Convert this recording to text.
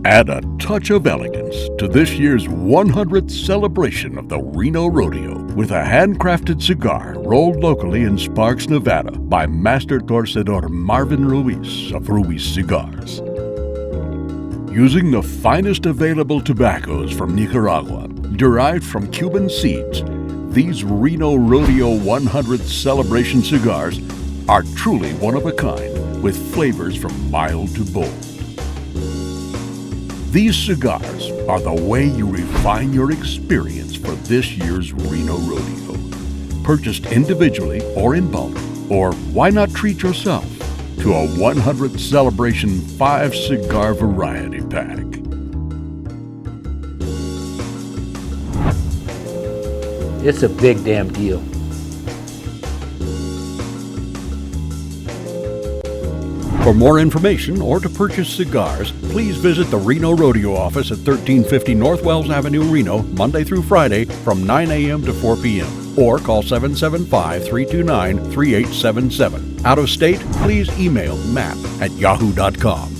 Add a touch of elegance to this year's 100th celebration of the Reno Rodeo with a handcrafted cigar rolled locally in Sparks, Nevada by Master Torcedor Marvin Ruiz of Ruiz Cigars. Using the finest available tobaccos from Nicaragua, derived from Cuban seeds, these Reno Rodeo 100th celebration cigars are truly one of a kind, with flavors from mild to bold. These cigars are the way you refine your experience for this year's Reno Rodeo. Purchased individually or in bulk, or why not treat yourself to a 100th celebration 5-cigar variety pack. It's a big damn deal. For more information or to purchase cigars, please visit the Reno Rodeo office at 1350 North Wells Avenue, Reno, Monday through Friday from 9 a.m. to 4 p.m. or call 775-329-3877. Out of state, please email map@yahoo.com.